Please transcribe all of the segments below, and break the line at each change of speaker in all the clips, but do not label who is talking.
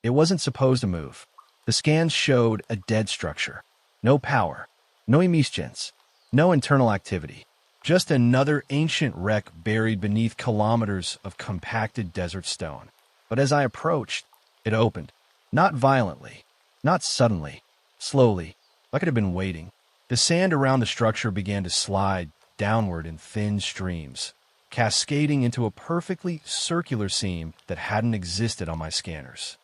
It wasn't supposed to move. The scans showed a dead structure. No power, no emissions, no internal activity. Just another ancient wreck buried beneath kilometers of compacted desert stone. But as I approached, it opened. Not violently, not suddenly, slowly, like it had been waiting. The sand around the structure began to slide downward in thin streams, cascading into a perfectly circular seam that hadn't existed on my scanners.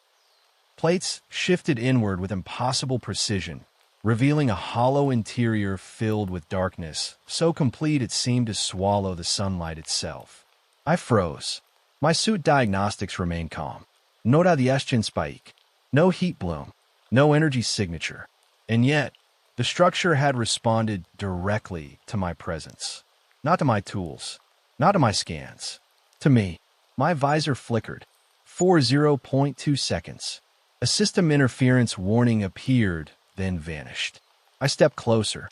Plates shifted inward with impossible precision, revealing a hollow interior filled with darkness, so complete it seemed to swallow the sunlight itself. I froze. My suit diagnostics remained calm. No radiation spike, no heat bloom, no energy signature. And yet, the structure had responded directly to my presence. Not to my tools, not to my scans. To me. My visor flickered. For 0.2 seconds. A system interference warning appeared, then vanished. I stepped closer.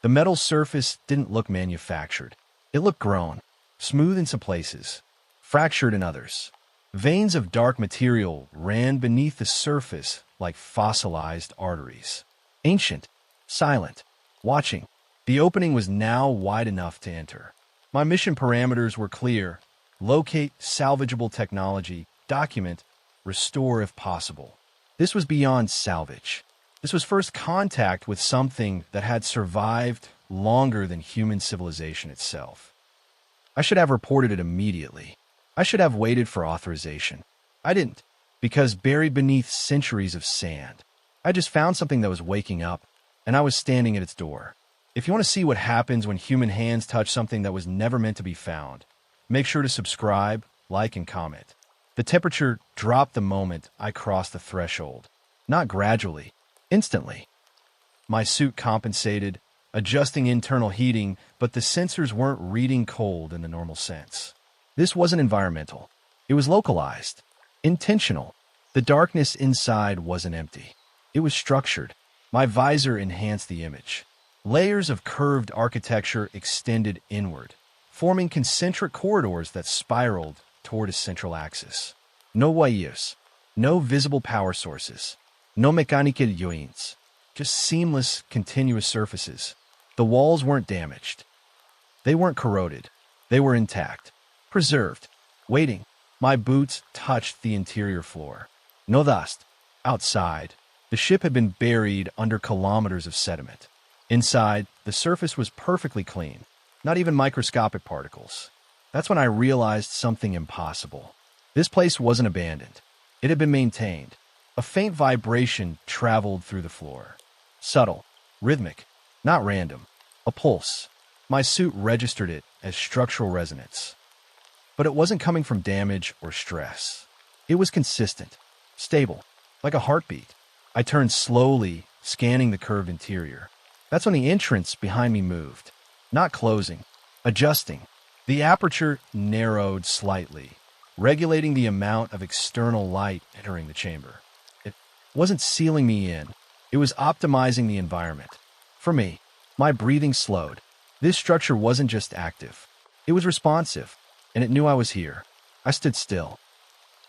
The metal surface didn't look manufactured. It looked grown, smooth in some places, fractured in others. Veins of dark material ran beneath the surface like fossilized arteries. Ancient, silent, watching. The opening was now wide enough to enter. My mission parameters were clear. Locate salvageable technology, document, restore if possible. This was beyond salvage. This was first contact with something that had survived longer than human civilization itself. I should have reported it immediately. I should have waited for authorization. I didn't, because buried beneath centuries of sand, I just found something that was waking up, and I was standing at its door. If you want to see what happens when human hands touch something that was never meant to be found, make sure to subscribe, like, and comment. The temperature dropped the moment I crossed the threshold. Not gradually, instantly. My suit compensated, adjusting internal heating, but the sensors weren't reading cold in the normal sense. This wasn't environmental. It was localized, intentional. The darkness inside wasn't empty. It was structured. My visor enhanced the image. Layers of curved architecture extended inward, forming concentric corridors that spiraled toward a central axis. No wires, no visible power sources, no mechanical joints, just seamless, continuous surfaces. The walls weren't damaged. They weren't corroded. They were intact, preserved, waiting. My boots touched the interior floor. No dust. Outside, the ship had been buried under kilometers of sediment. Inside, the surface was perfectly clean, not even microscopic particles. That's when I realized something impossible. This place wasn't abandoned. It had been maintained. A faint vibration traveled through the floor. Subtle, rhythmic, not random. A pulse. My suit registered it as structural resonance. But it wasn't coming from damage or stress. It was consistent, stable, like a heartbeat. I turned slowly, scanning the curved interior. That's when the entrance behind me moved. Not closing, adjusting. The aperture narrowed slightly, regulating the amount of external light entering the chamber. It wasn't sealing me in. It was optimizing the environment. For me, my breathing slowed. This structure wasn't just active. It was responsive, and it knew I was here. I stood still.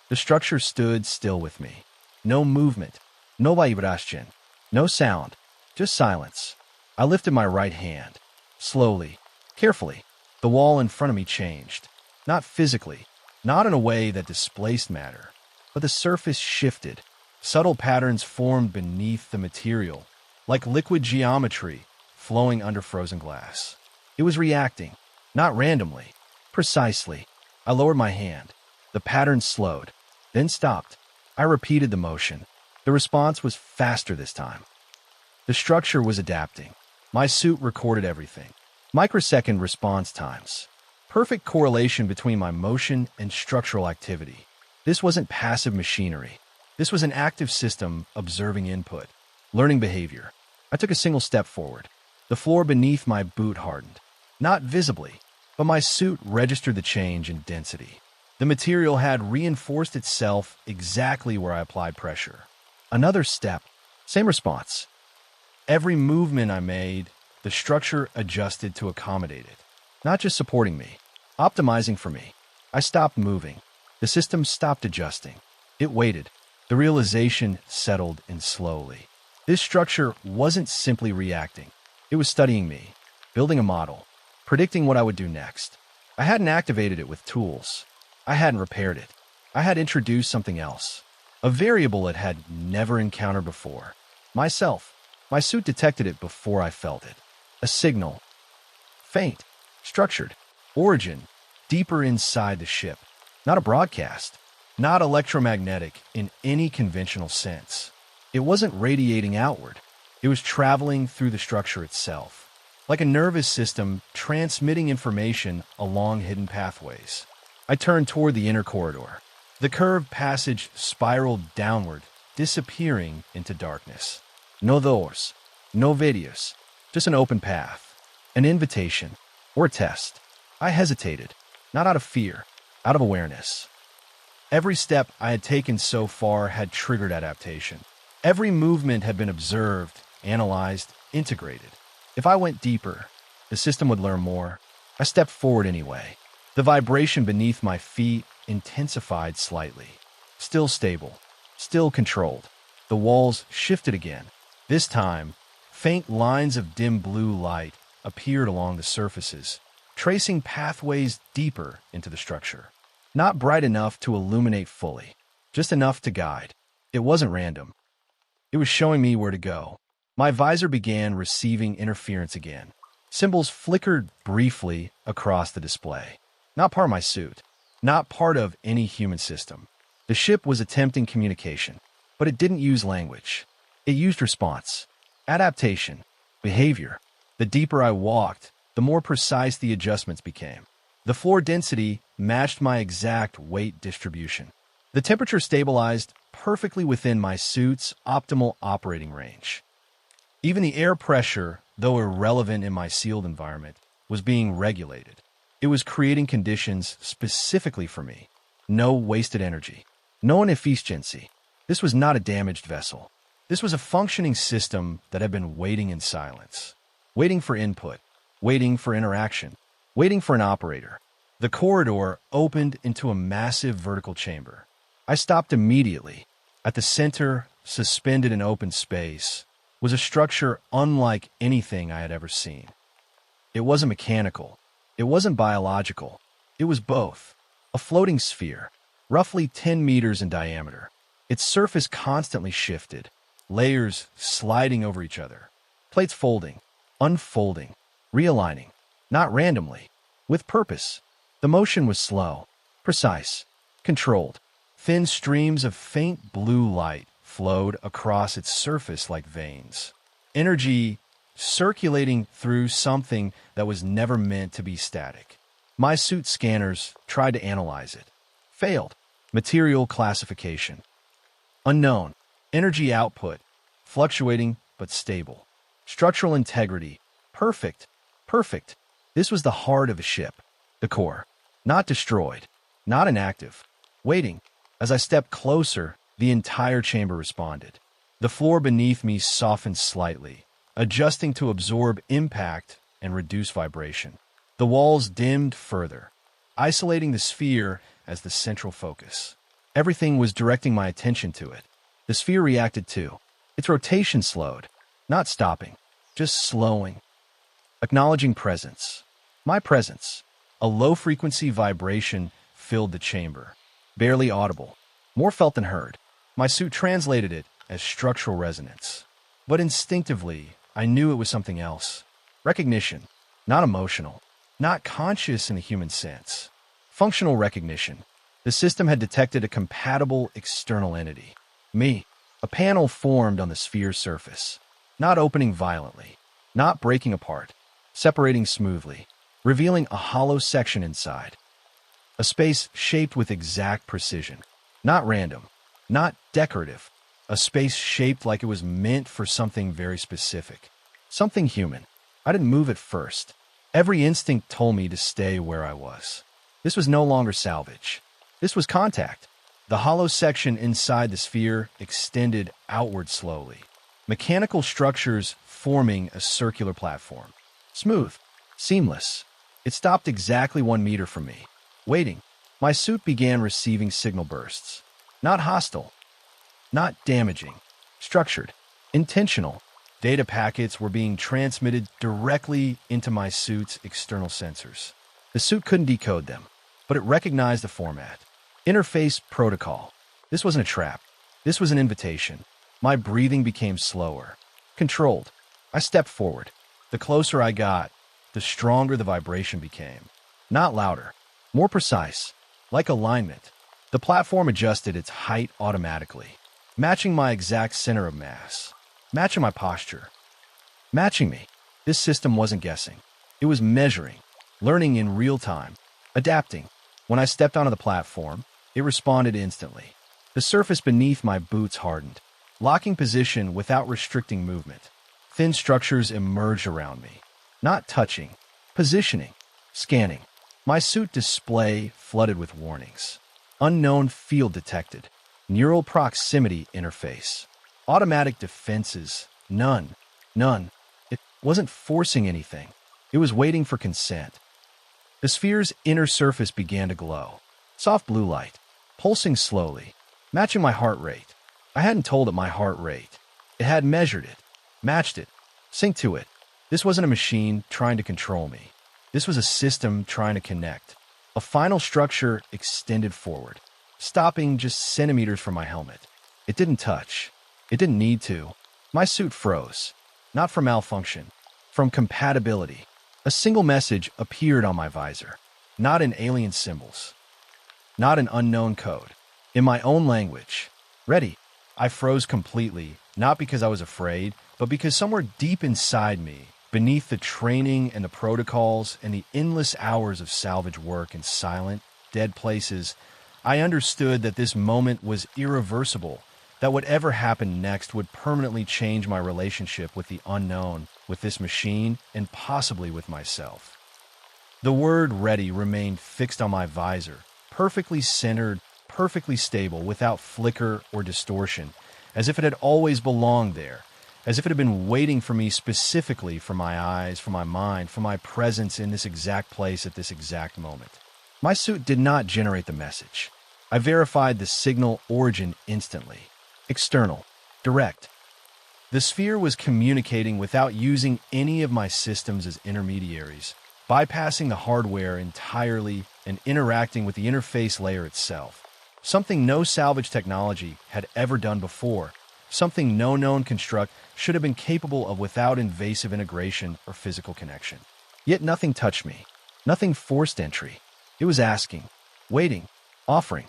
The structure stood still with me. No movement, no vibration, no sound, just silence. I lifted my right hand. Slowly, carefully, the wall in front of me changed. Not physically, not in a way that displaced matter, but the surface shifted. Subtle patterns formed beneath the material, like liquid geometry flowing under frozen glass. It was reacting, not randomly, precisely. I lowered my hand. The pattern slowed, then stopped. I repeated the motion. The response was faster this time. The structure was adapting. My suit recorded everything. Microsecond response times. Perfect correlation between my motion and structural activity. This wasn't passive machinery. This was an active system observing input, learning behavior. I took a single step forward. The floor beneath my boot hardened. Not visibly, but my suit registered the change in density. The material had reinforced itself exactly where I applied pressure. Another step. Same response. Every movement I made, the structure adjusted to accommodate it. Not just supporting me, optimizing for me. I stopped moving. The system stopped adjusting. It waited. The realization settled in slowly. This structure wasn't simply reacting. It was studying me, building a model, predicting what I would do next. I hadn't activated it with tools. I hadn't repaired it. I had introduced something else, a variable it had never encountered before. Myself. My suit detected it before I felt it. A signal. Faint. Structured. Origin. Deeper inside the ship. Not a broadcast. Not electromagnetic in any conventional sense. It wasn't radiating outward. It was traveling through the structure itself, like a nervous system transmitting information along hidden pathways. I turned toward the inner corridor. The curved passage spiraled downward, disappearing into darkness. No doors, no videos, just an open path, an invitation, or a test. I hesitated, not out of fear, out of awareness. Every step I had taken so far had triggered adaptation. Every movement had been observed, analyzed, integrated. If I went deeper, the system would learn more. I stepped forward anyway. The vibration beneath my feet intensified slightly. Still stable, still controlled. The walls shifted again. This time, faint lines of dim blue light appeared along the surfaces, tracing pathways deeper into the structure. Not bright enough to illuminate fully, just enough to guide. It wasn't random. It was showing me where to go. My visor began receiving interference again. Symbols flickered briefly across the display. Not part of my suit. Not part of any human system. The ship was attempting communication, but it didn't use language. It used response, adaptation, behavior. The deeper I walked, the more precise the adjustments became. The floor density matched my exact weight distribution. The temperature stabilized perfectly within my suit's optimal operating range. Even the air pressure, though irrelevant in my sealed environment, was being regulated. It was creating conditions specifically for me. No wasted energy. No inefficiency. This was not a damaged vessel. This was a functioning system that had been waiting in silence. Waiting for input. Waiting for interaction. Waiting for an operator. The corridor opened into a massive vertical chamber. I stopped immediately. At the center, suspended in open space, was a structure unlike anything I had ever seen. It wasn't mechanical. It wasn't biological. It was both. A floating sphere, roughly 10 meters in diameter. Its surface constantly shifted, layers sliding over each other, plates folding, unfolding, realigning, not randomly, with purpose. The motion was slow, precise, controlled. Thin streams of faint blue light flowed across its surface like veins. Energy circulating through something that was never meant to be static. My suit scanners tried to analyze it. Failed. Material classification. Unknown. Energy output. Fluctuating but stable. Structural integrity. Perfect. Perfect. This was the heart of a ship. The core. Not destroyed. Not inactive. Waiting. As I stepped closer, the entire chamber responded. The floor beneath me softened slightly, adjusting to absorb impact and reduce vibration. The walls dimmed further, isolating the sphere as the central focus. Everything was directing my attention to it. The sphere reacted too. Its rotation slowed, not stopping, just slowing. Acknowledging presence. My presence. A low-frequency vibration filled the chamber. Barely audible. More felt than heard. My suit translated it as structural resonance. But instinctively, I knew it was something else. Recognition. Not emotional. Not conscious in the human sense. Functional recognition. The system had detected a compatible external entity. Me. A panel formed on the sphere's surface. Not opening violently. Not breaking apart. Separating smoothly. Revealing a hollow section inside. A space shaped with exact precision. Not random. Not decorative. A space shaped like it was meant for something very specific. Something human. I didn't move at first. Every instinct told me to stay where I was. This was no longer salvage. This was contact. The hollow section inside the sphere extended outward slowly. Mechanical structures forming a circular platform. Smooth. Seamless. It stopped exactly 1 meter from me. Waiting. My suit began receiving signal bursts. Not hostile. Not damaging. Structured. Intentional. Data packets were being transmitted directly into my suit's external sensors. The suit couldn't decode them, but it recognized the format. Interface protocol. This wasn't a trap. This was an invitation. My breathing became slower. Controlled. I stepped forward. The closer I got, the stronger the vibration became. Not louder. More precise. Like alignment. The platform adjusted its height automatically, matching my exact center of mass. Matching my posture. Matching me. This system wasn't guessing. It was measuring. Learning in real time. Adapting. When I stepped onto the platform, it responded instantly. The surface beneath my boots hardened, locking position without restricting movement. Thin structures emerged around me. Not touching. Positioning. Scanning. My suit display flooded with warnings. Unknown field detected. Neural proximity interface. Automatic defenses. None. None. It wasn't forcing anything. It was waiting for consent. The sphere's inner surface began to glow. Soft blue light. Pulsing slowly. Matching my heart rate. I hadn't told it my heart rate. It had measured it. Matched it. Synced to it. This wasn't a machine trying to control me. This was a system trying to connect. A final structure extended forward, stopping just centimeters from my helmet. It didn't touch. It didn't need to. My suit froze. Not from malfunction. From compatibility. A single message appeared on my visor. Not in alien symbols. Not in unknown code. In my own language. Ready. I froze completely, not because I was afraid, but because somewhere deep inside me, beneath the training and the protocols and the endless hours of salvage work in silent, dead places, I understood that this moment was irreversible, that whatever happened next would permanently change my relationship with the unknown, with this machine, and possibly with myself. The word ready remained fixed on my visor, perfectly centered, perfectly stable, without flicker or distortion, as if it had always belonged there, as if it had been waiting for me specifically, for my eyes, for my mind, for my presence in this exact place at this exact moment. My suit did not generate the message. I verified the signal origin instantly. External. Direct. The sphere was communicating without using any of my systems as intermediaries, bypassing the hardware entirely and interacting with the interface layer itself. Something no salvage technology had ever done before, something no known construct should have been capable of without invasive integration or physical connection. Yet nothing touched me. Nothing forced entry. It was asking, waiting, offering.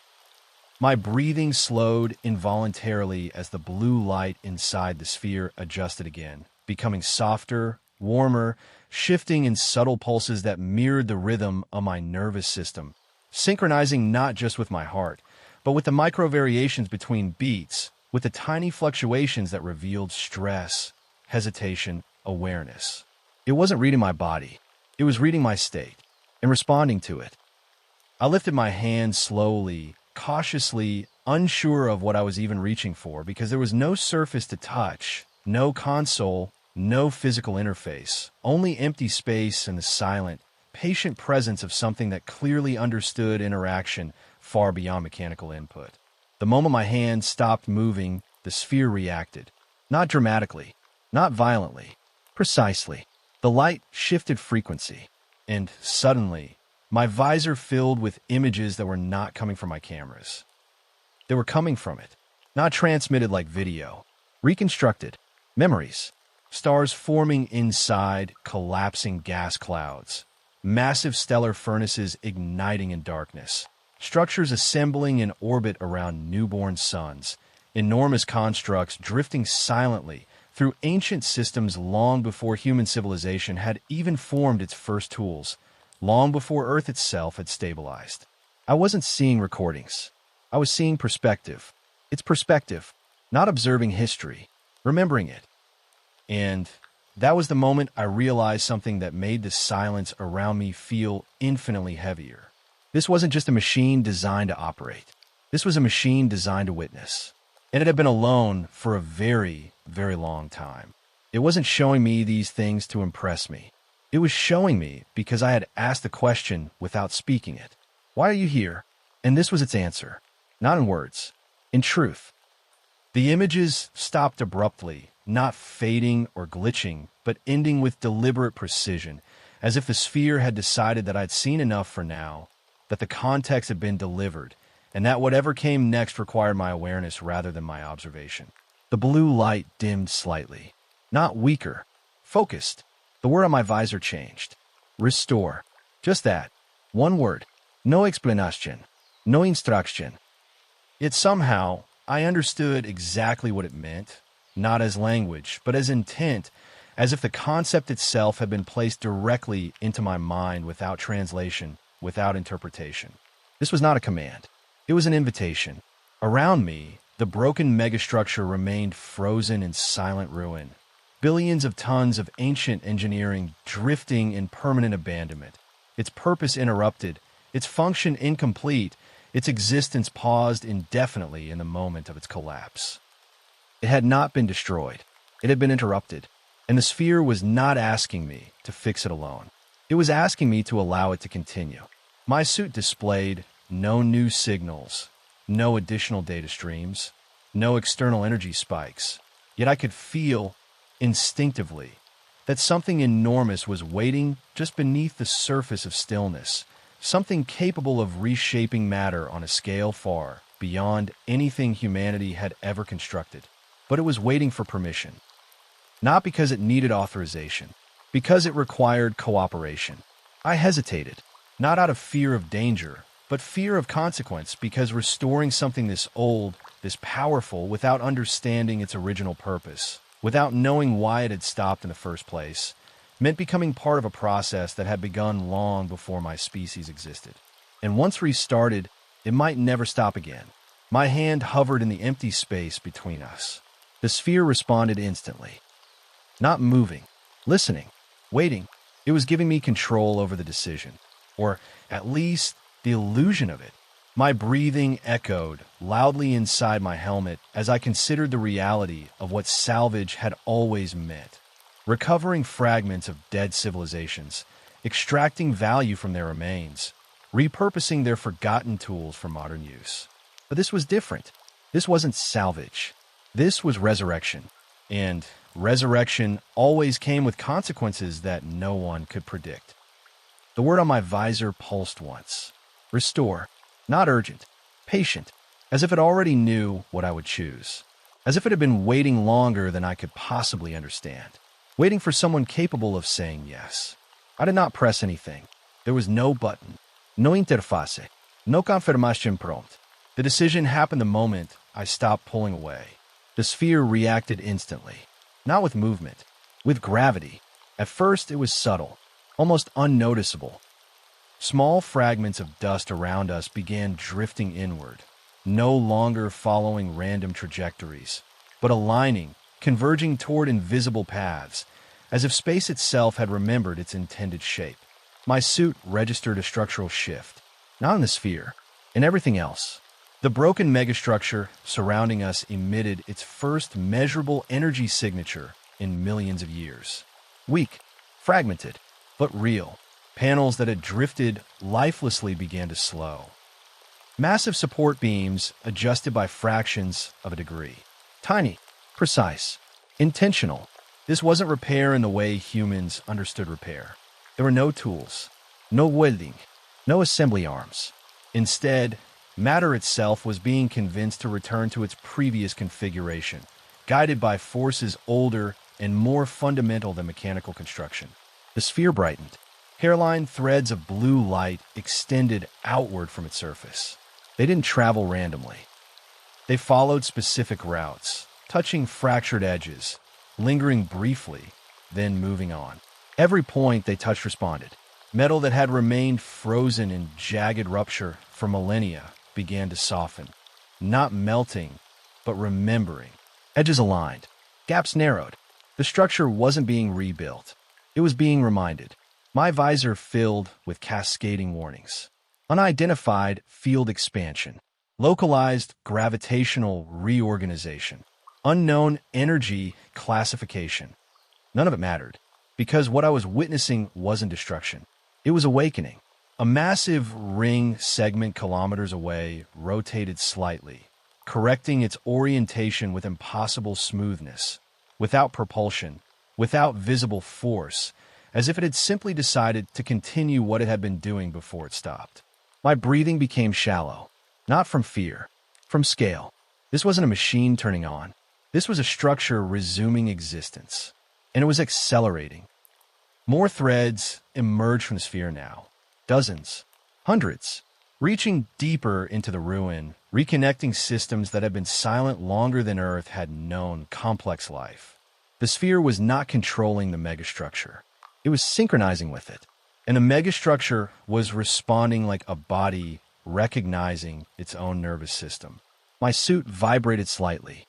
My breathing slowed involuntarily as the blue light inside the sphere adjusted again, becoming softer, warmer, shifting in subtle pulses that mirrored the rhythm of my nervous system, synchronizing not just with my heart, but with the micro variations between beats, with the tiny fluctuations that revealed stress, hesitation, awareness. It wasn't reading my body. It was reading my state and responding to it. I lifted my hand slowly, cautiously, unsure of what I was even reaching for, because there was no surface to touch, no console, no physical interface, only empty space and the silent, patient presence of something that clearly understood interaction far beyond mechanical input. The moment my hand stopped moving, the sphere reacted. Not dramatically, not violently, precisely. The light shifted frequency, and suddenly, my visor filled with images that were not coming from my cameras. They were coming from it, not transmitted like video, reconstructed, memories, stars forming inside collapsing gas clouds, massive stellar furnaces igniting in darkness, structures assembling in orbit around newborn suns, enormous constructs drifting silently through ancient systems long before human civilization had even formed its first tools, long before Earth itself had stabilized. I wasn't seeing recordings. I was seeing perspective. It's perspective, not observing history, remembering it. And that was the moment I realized something that made the silence around me feel infinitely heavier. This wasn't just a machine designed to operate. This was a machine designed to witness. And it had been alone for a very, very long time. It wasn't showing me these things to impress me. It was showing me because I had asked the question without speaking it. Why are you here? And this was its answer. Not in words. In truth. The images stopped abruptly, not fading or glitching, but ending with deliberate precision, as if the sphere had decided that I'd seen enough for now, that the context had been delivered, and that whatever came next required my awareness rather than my observation. The blue light dimmed slightly. Not weaker. Focused. The word on my visor changed. Restore. Just that. One word. No explanation. No instruction. Yet somehow, I understood exactly what it meant, not as language, but as intent, as if the concept itself had been placed directly into my mind without translation, without interpretation. This was not a command. It was an invitation. Around me, the broken megastructure remained frozen in silent ruin. Billions of tons of ancient engineering drifting in permanent abandonment. Its purpose interrupted, its function incomplete, its existence paused indefinitely in the moment of its collapse. It had not been destroyed. It had been interrupted. And the sphere was not asking me to fix it alone. It was asking me to allow it to continue. My suit displayed no new signals, no additional data streams, no external energy spikes. Yet I could feel, instinctively, that something enormous was waiting just beneath the surface of stillness, something capable of reshaping matter on a scale far beyond anything humanity had ever constructed. But it was waiting for permission. Not because it needed authorization, because it required cooperation. I hesitated, not out of fear of danger, but fear of consequence, because restoring something this old, this powerful, without understanding its original purpose, without knowing why it had stopped in the first place, meant becoming part of a process that had begun long before my species existed. And once restarted, it might never stop again. My hand hovered in the empty space between us. The sphere responded instantly. Not moving, listening, waiting. It was giving me control over the decision, or at least the illusion of it. My breathing echoed loudly inside my helmet as I considered the reality of what salvage had always meant. Recovering fragments of dead civilizations, extracting value from their remains, repurposing their forgotten tools for modern use. But this was different. This wasn't salvage. This was resurrection. And resurrection always came with consequences that no one could predict. The word on my visor pulsed once. Restore. Not urgent. Patient. As if it already knew what I would choose. As if it had been waiting longer than I could possibly understand. Waiting for someone capable of saying yes. I did not press anything. There was no button. No interface. No confirmation prompt. The decision happened the moment I stopped pulling away. The sphere reacted instantly. Not with movement. With gravity. At first it was subtle. Almost unnoticeable. Small fragments of dust around us began drifting inward, no longer following random trajectories, but aligning, converging toward invisible paths, as if space itself had remembered its intended shape. My suit registered a structural shift, not in the sphere, in everything else. The broken megastructure surrounding us emitted its first measurable energy signature in millions of years. Weak, fragmented, but real. Panels that had drifted lifelessly began to slow. Massive support beams adjusted by fractions of a degree. Tiny, precise, intentional. This wasn't repair in the way humans understood repair. There were no tools, no welding, no assembly arms. Instead, matter itself was being convinced to return to its previous configuration, guided by forces older and more fundamental than mechanical construction. The sphere brightened. Hairline threads of blue light extended outward from its surface. They didn't travel randomly. They followed specific routes, touching fractured edges, lingering briefly, then moving on. Every point they touched responded. Metal that had remained frozen in jagged rupture for millennia began to soften, not melting, but remembering. Edges aligned, gaps narrowed. The structure wasn't being rebuilt. It was being reminded. My visor filled with cascading warnings. Unidentified field expansion. Localized gravitational reorganization. Unknown energy classification. None of it mattered, because what I was witnessing wasn't destruction. It was awakening. A massive ring segment kilometers away rotated slightly, correcting its orientation with impossible smoothness, without propulsion, without visible force, as if it had simply decided to continue what it had been doing before it stopped. My breathing became shallow, not from fear, from scale. This wasn't a machine turning on. This was a structure resuming existence, and it was accelerating. More threads emerged from the sphere now. Dozens, hundreds, reaching deeper into the ruin, reconnecting systems that had been silent longer than Earth had known complex life. The sphere was not controlling the megastructure. It was synchronizing with it, and the megastructure was responding like a body recognizing its own nervous system. My suit vibrated slightly.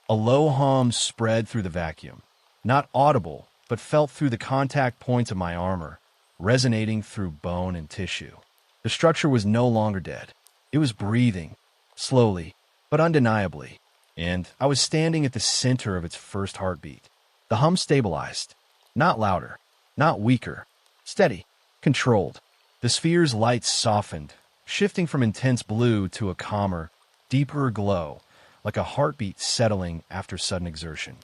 A low hum spread through the vacuum, not audible, but felt through the contact points of my armor, resonating through bone and tissue. The structure was no longer dead. It was breathing, slowly, but undeniably, and I was standing at the center of its first heartbeat. The hum stabilized, not louder, not weaker, steady, controlled. The sphere's lights softened, shifting from intense blue to a calmer, deeper glow, like a heartbeat settling after sudden exertion.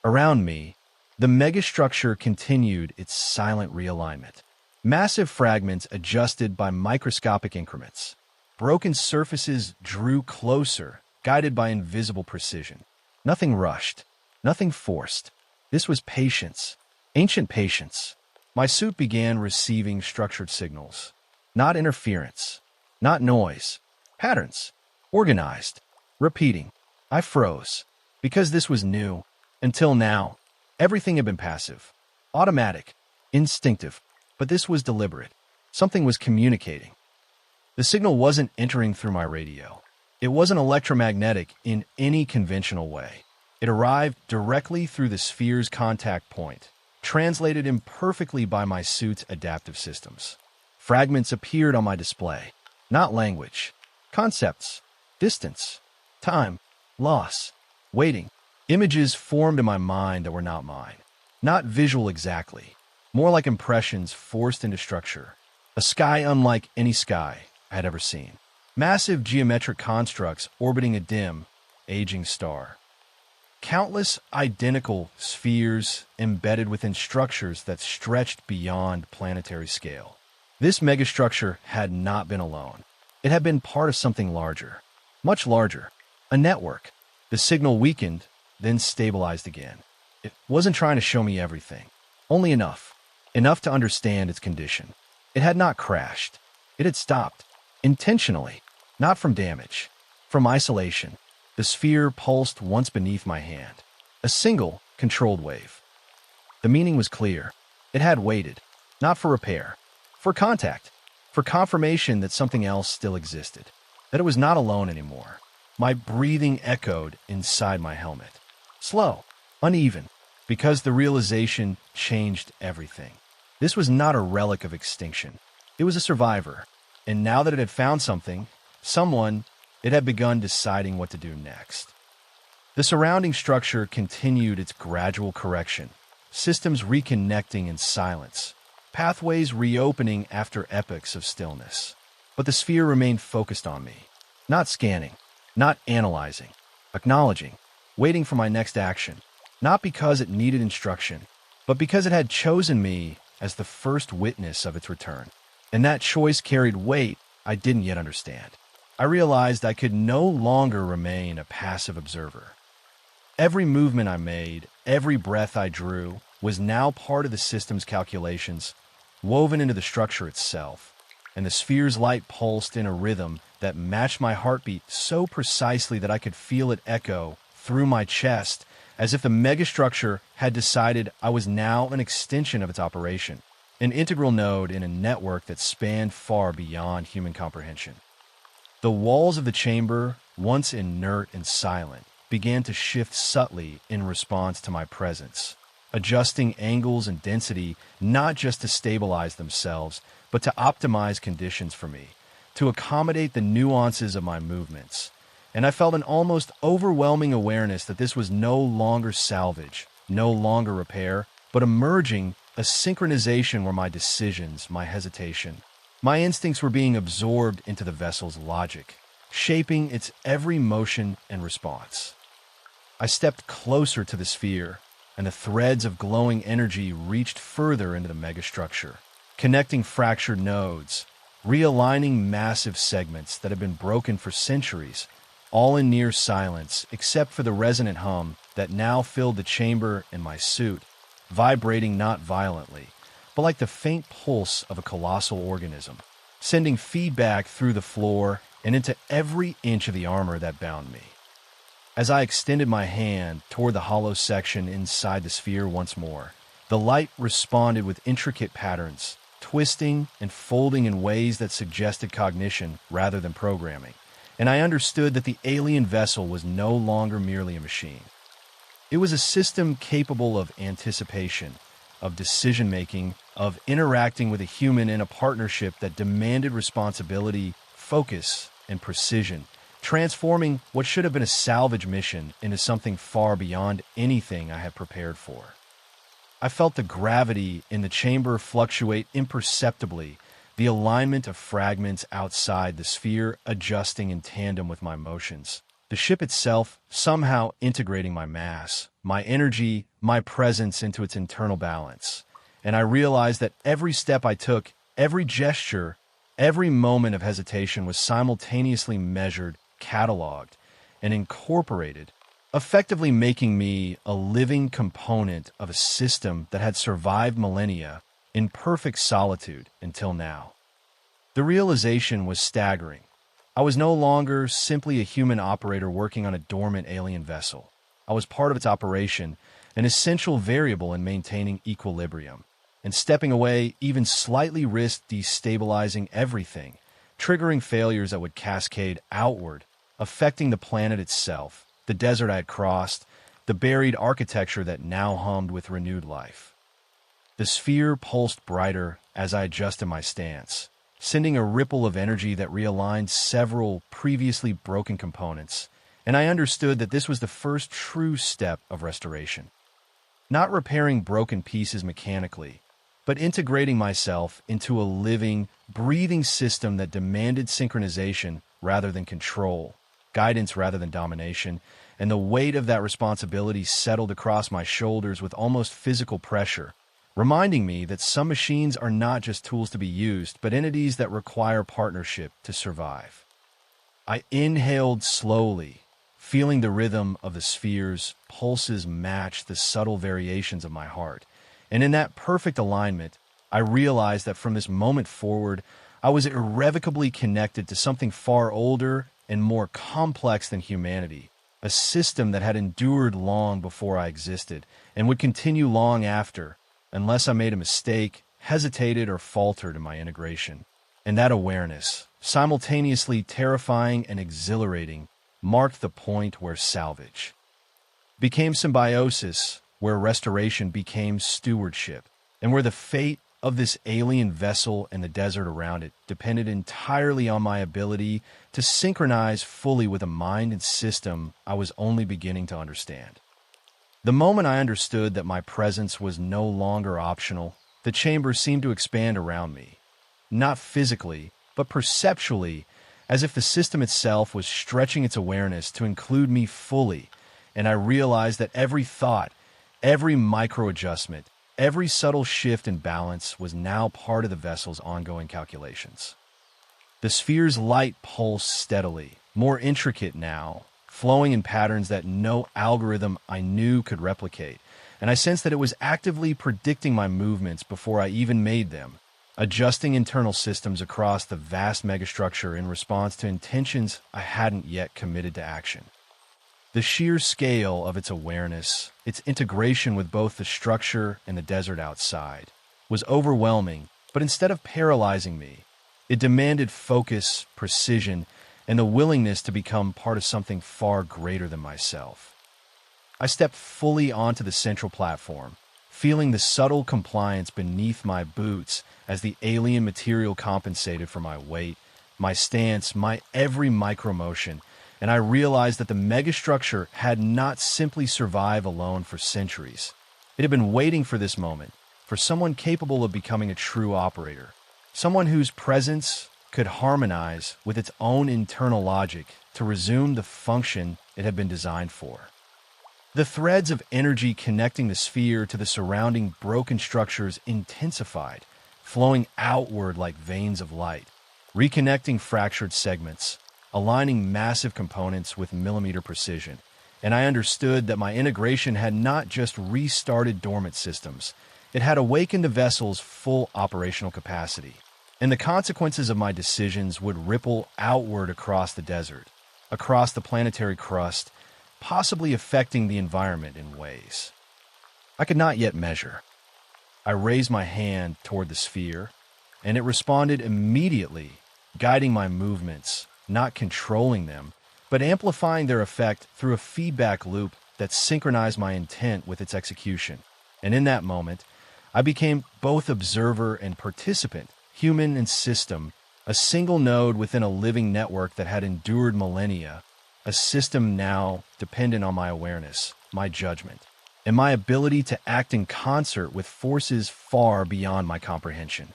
Around me, the megastructure continued its silent realignment. Massive fragments adjusted by microscopic increments. Broken surfaces drew closer, guided by invisible precision. Nothing rushed, nothing forced. This was patience, ancient patience. My suit began receiving structured signals. Not interference, not noise, patterns, organized, repeating. I froze, because this was new. Until now, everything had been passive, automatic, instinctive, but this was deliberate. Something was communicating. The signal wasn't entering through my radio. It wasn't electromagnetic in any conventional way. It arrived directly through the sphere's contact point, translated imperfectly by my suit's adaptive systems. Fragments appeared on my display. Not language. Concepts. Distance. Time. Loss. Waiting. Images formed in my mind that were not mine. Not visual exactly. More like impressions forced into structure. A sky unlike any sky I had ever seen. Massive geometric constructs orbiting a dim, aging star. Countless identical spheres embedded within structures that stretched beyond planetary scale. This megastructure had not been alone. It had been part of something larger. Much larger. A network. The signal weakened, then stabilized again. It wasn't trying to show me everything. Only enough. Enough to understand its condition. It had not crashed. It had stopped. Intentionally. Not from damage. From isolation. The sphere pulsed once beneath my hand. A single, controlled wave. The meaning was clear. It had waited. Not for repair. For contact. For confirmation that something else still existed. That it was not alone anymore. My breathing echoed inside my helmet. Slow. Uneven. Because the realization changed everything. This was not a relic of extinction. It was a survivor. And now that it had found something, someone, it had begun deciding what to do next. The surrounding structure continued its gradual correction, systems reconnecting in silence, pathways reopening after epochs of stillness. But the sphere remained focused on me, not scanning, not analyzing, acknowledging, waiting for my next action, not because it needed instruction, but because it had chosen me as the first witness of its return. And that choice carried weight I didn't yet understand. I realized I could no longer remain a passive observer. Every movement I made, every breath I drew, was now part of the system's calculations, woven into the structure itself, and the sphere's light pulsed in a rhythm that matched my heartbeat so precisely that I could feel it echo through my chest, as if the megastructure had decided I was now an extension of its operation, an integral node in a network that spanned far beyond human comprehension. The walls of the chamber, once inert and silent, began to shift subtly in response to my presence, adjusting angles and density not just to stabilize themselves, but to optimize conditions for me, to accommodate the nuances of my movements. And I felt an almost overwhelming awareness that this was no longer salvage, no longer repair, but emerging a synchronization where my decisions, my hesitation, my instincts were being absorbed into the vessel's logic, shaping its every motion and response. I stepped closer to the sphere, and the threads of glowing energy reached further into the megastructure, connecting fractured nodes, realigning massive segments that had been broken for centuries, all in near silence except for the resonant hum that now filled the chamber and my suit, vibrating not violently, but like the faint pulse of a colossal organism, sending feedback through the floor and into every inch of the armor that bound me. As I extended my hand toward the hollow section inside the sphere once more, the light responded with intricate patterns, twisting and folding in ways that suggested cognition rather than programming, and I understood that the alien vessel was no longer merely a machine. It was a system capable of anticipation, of decision-making, of interacting with a human in a partnership that demanded responsibility, focus, and precision, transforming what should have been a salvage mission into something far beyond anything I had prepared for. I felt the gravity in the chamber fluctuate imperceptibly, the alignment of fragments outside the sphere adjusting in tandem with my motions. The ship itself somehow integrating my mass, my energy, my presence into its internal balance. And I realized that every step I took, every gesture, every moment of hesitation was simultaneously measured, cataloged, and incorporated, effectively making me a living component of a system that had survived millennia in perfect solitude until now. The realization was staggering. I was no longer simply a human operator working on a dormant alien vessel. I was part of its operation, an essential variable in maintaining equilibrium. And stepping away even slightly risked destabilizing everything, triggering failures that would cascade outward, affecting the planet itself, the desert I had crossed, the buried architecture that now hummed with renewed life. The sphere pulsed brighter as I adjusted my stance, sending a ripple of energy that realigned several previously broken components, and I understood that this was the first true step of restoration. Not repairing broken pieces mechanically, but integrating myself into a living, breathing system that demanded synchronization rather than control, guidance rather than domination, and the weight of that responsibility settled across my shoulders with almost physical pressure, reminding me that some machines are not just tools to be used, but entities that require partnership to survive. I inhaled slowly, feeling the rhythm of the sphere's pulses match the subtle variations of my heart. And in that perfect alignment, I realized that from this moment forward, I was irrevocably connected to something far older and more complex than humanity, a system that had endured long before I existed and would continue long after, unless I made a mistake, hesitated, or faltered in my integration. And that awareness, simultaneously terrifying and exhilarating, marked the point where salvage became symbiosis, where restoration became stewardship, and where the fate of this alien vessel and the desert around it depended entirely on my ability to synchronize fully with a mind and system I was only beginning to understand. The moment I understood that my presence was no longer optional, the chamber seemed to expand around me, not physically, but perceptually, as if the system itself was stretching its awareness to include me fully, and I realized that every thought, every micro-adjustment, every subtle shift in balance was now part of the vessel's ongoing calculations. The sphere's light pulsed steadily, more intricate now, flowing in patterns that no algorithm I knew could replicate, and I sensed that it was actively predicting my movements before I even made them, adjusting internal systems across the vast megastructure in response to intentions I hadn't yet committed to action. The sheer scale of its awareness, its integration with both the structure and the desert outside, was overwhelming, but instead of paralyzing me, it demanded focus, precision, and the willingness to become part of something far greater than myself. I stepped fully onto the central platform, feeling the subtle compliance beneath my boots as the alien material compensated for my weight, my stance, my every micromotion, and I realized that the megastructure had not simply survived alone for centuries. It had been waiting for this moment, for someone capable of becoming a true operator, someone whose presence, could harmonize with its own internal logic to resume the function it had been designed for. The threads of energy connecting the sphere to the surrounding broken structures intensified, flowing outward like veins of light, reconnecting fractured segments, aligning massive components with millimeter precision. And I understood that my integration had not just restarted dormant systems, it had awakened the vessel's full operational capacity. And the consequences of my decisions would ripple outward across the desert, across the planetary crust, possibly affecting the environment in ways I could not yet measure. I raised my hand toward the sphere, and it responded immediately, guiding my movements, not controlling them, but amplifying their effect through a feedback loop that synchronized my intent with its execution. And in that moment, I became both observer and participant, human and system, a single node within a living network that had endured millennia, a system now dependent on my awareness, my judgment, and my ability to act in concert with forces far beyond my comprehension.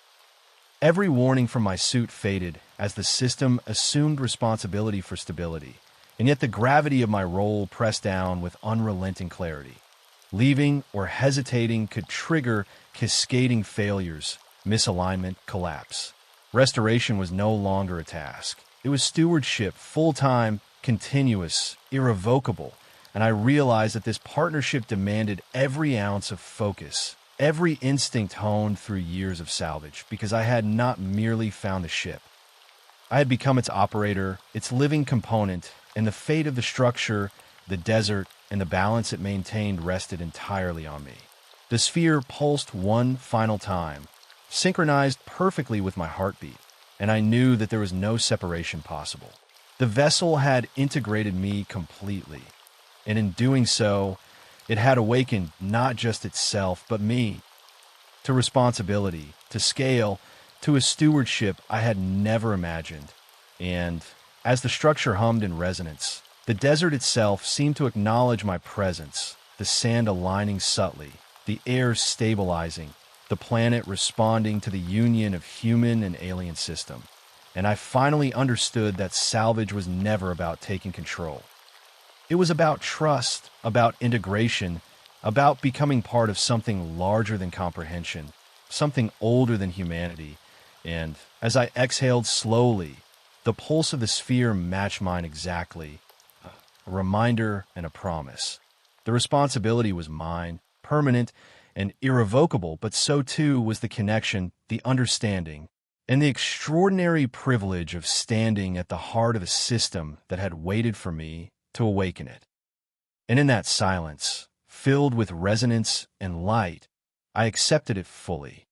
Every warning from my suit faded as the system assumed responsibility for stability, and yet the gravity of my role pressed down with unrelenting clarity. Leaving or hesitating could trigger cascading failures, misalignment, collapse. Restoration was no longer a task. It was stewardship, full-time, continuous, irrevocable, and I realized that this partnership demanded every ounce of focus, every instinct honed through years of salvage, because I had not merely found the ship. I had become its operator, its living component, and the fate of the structure, the desert, and the balance it maintained rested entirely on me. The sphere pulsed one final time, synchronized perfectly with my heartbeat, and I knew that there was no separation possible. The vessel had integrated me completely, and in doing so, it had awakened not just itself, but me, to responsibility, to scale, to a stewardship I had never imagined. And as the structure hummed in resonance, the desert itself seemed to acknowledge my presence, the sand aligning subtly, the air stabilizing, the planet responding to the union of human and alien system. And I finally understood that salvage was never about taking control. It was about trust, about integration, about becoming part of something larger than comprehension, something older than humanity. And as I exhaled slowly, the pulse of the sphere matched mine exactly, a reminder and a promise. The responsibility was mine, permanent and irrevocable, but so too was the connection, the understanding, and the extraordinary privilege of standing at the heart of a system that had waited for me to awaken it. And in that silence, filled with resonance and light, I accepted it fully.